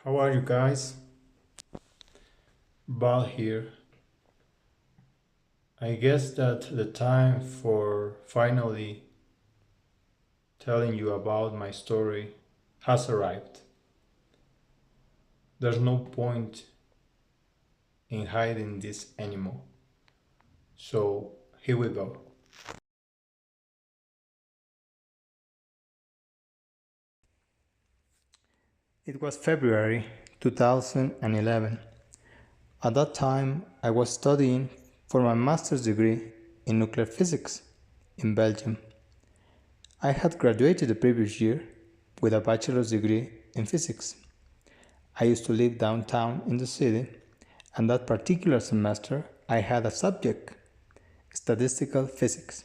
How are you guys? Bal here. I guess that the time for finally telling you about my story has arrived. There's no point in hiding this anymore. So here we go. It was February 2011. At that time, I was studying for my master's degree in nuclear physics in Belgium. I had graduated the previous year with a bachelor's degree in physics. I used to live downtown in the city, and that particular semester I had a subject, statistical physics,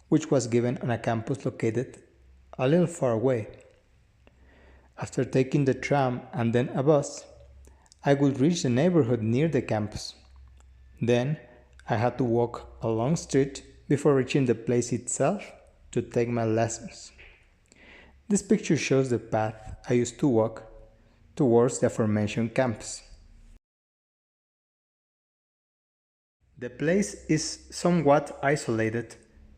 which was given on a campus located a little far away. After taking the tram and then a bus, I would reach the neighborhood near the campus. Then I had to walk a long street before reaching the place itself to take my lessons. This picture shows the path I used to walk towards the aforementioned campus. The place is somewhat isolated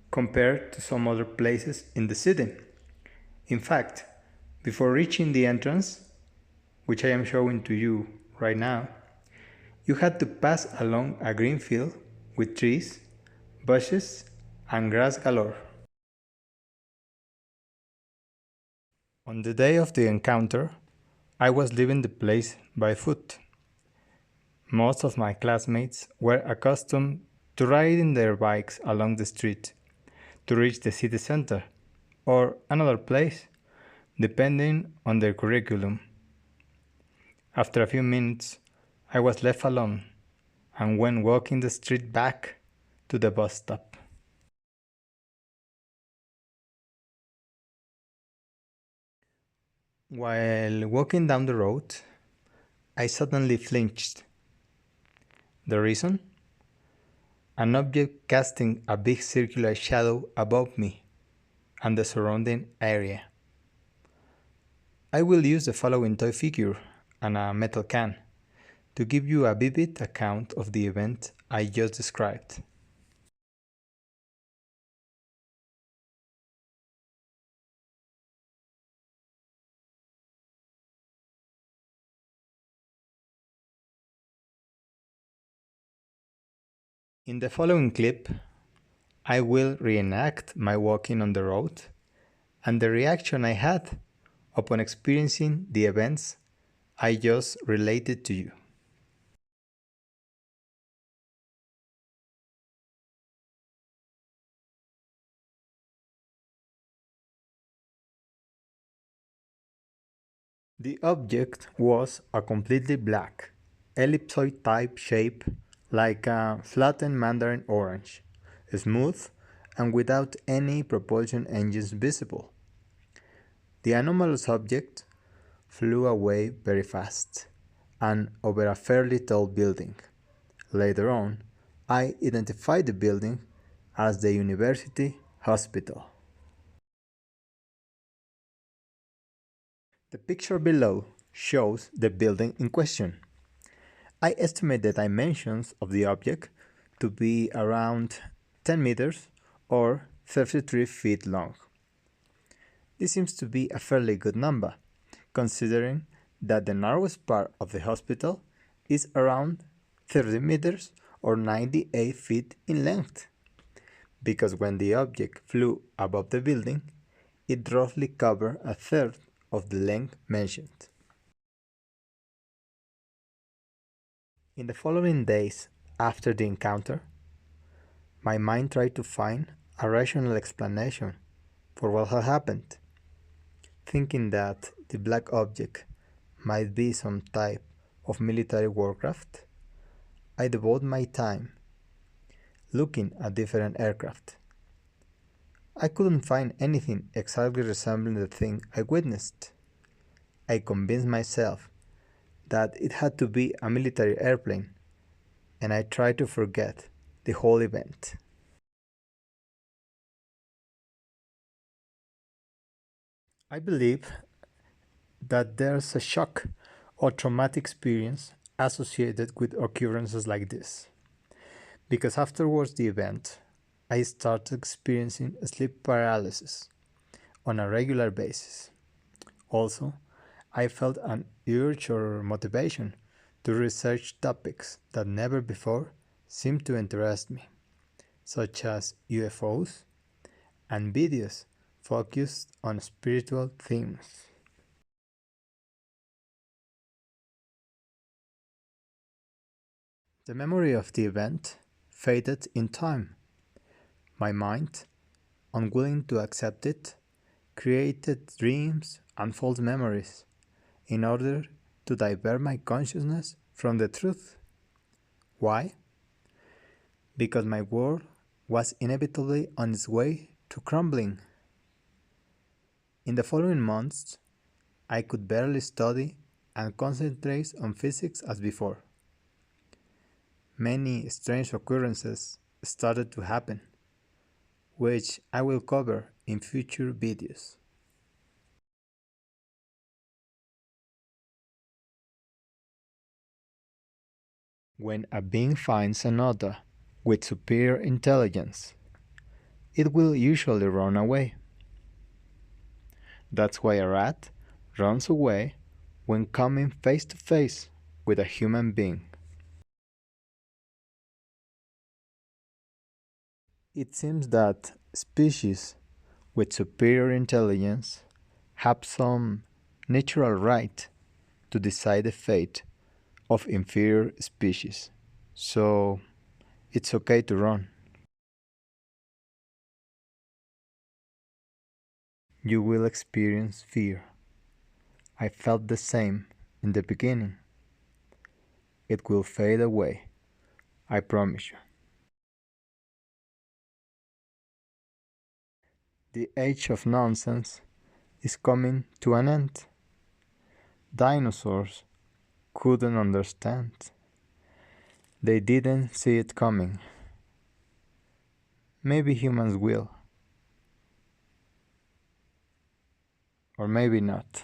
compared to some other places in the city. In fact, before reaching the entrance, which I am showing to you right now, you had to pass along a green field with trees, bushes, and grass galore. On the day of the encounter, I was leaving the place by foot. Most of my classmates were accustomed to riding their bikes along the street to reach the city center or another place, depending on their curriculum. After a few minutes, I was left alone and went walking the street back to the bus stop. While walking down the road, I suddenly flinched. The reason? An object casting a big circular shadow above me and the surrounding area. I will use the following toy figure and a metal can to give you a vivid account of the event I just described. In the following clip, I will reenact my walking on the road and the reaction I had upon experiencing the events I just related to you. The object was a completely black, ellipsoid type shape like a flattened mandarin orange, smooth and without any propulsion engines visible. The anomalous object flew away very fast and over a fairly tall building. Later on, I identified the building as the University Hospital. The picture below shows the building in question. I estimate the dimensions of the object to be around 10 meters or 33 feet long. This seems to be a fairly good number, considering that the narrowest part of the hospital is around 30 meters or 98 feet in length, because when the object flew above the building, it roughly covered a third of the length mentioned. In the following days after the encounter, my mind tried to find a rational explanation for what had happened, thinking that the black object might be some type of military warcraft. I devote my time looking at different aircraft. I couldn't find anything exactly resembling the thing I witnessed. I convinced myself that it had to be a military airplane, and I tried to forget the whole event. I believe that there's a shock or traumatic experience associated with occurrences like this. Because afterwards the event, I started experiencing sleep paralysis on a regular basis. Also, I felt an urge or motivation to research topics that never before seemed to interest me, such as UFOs and videos focused on spiritual themes. The memory of the event faded in time. My mind, unwilling to accept it, created dreams and false memories in order to divert my consciousness from the truth. Why? Because my world was inevitably on its way to crumbling. In the following months, I could barely study and concentrate on physics as before. Many strange occurrences started to happen, which I will cover in future videos. When a being finds another with superior intelligence, it will usually run away. That's why a rat runs away when coming face to face with a human being. It seems that species with superior intelligence have some natural right to decide the fate of inferior species, so it's okay to run. You will experience fear. I felt the same in the beginning. It will fade away, I promise you. The age of nonsense is coming to an end. Dinosaurs couldn't understand. They didn't see it coming. Maybe humans will, or maybe not.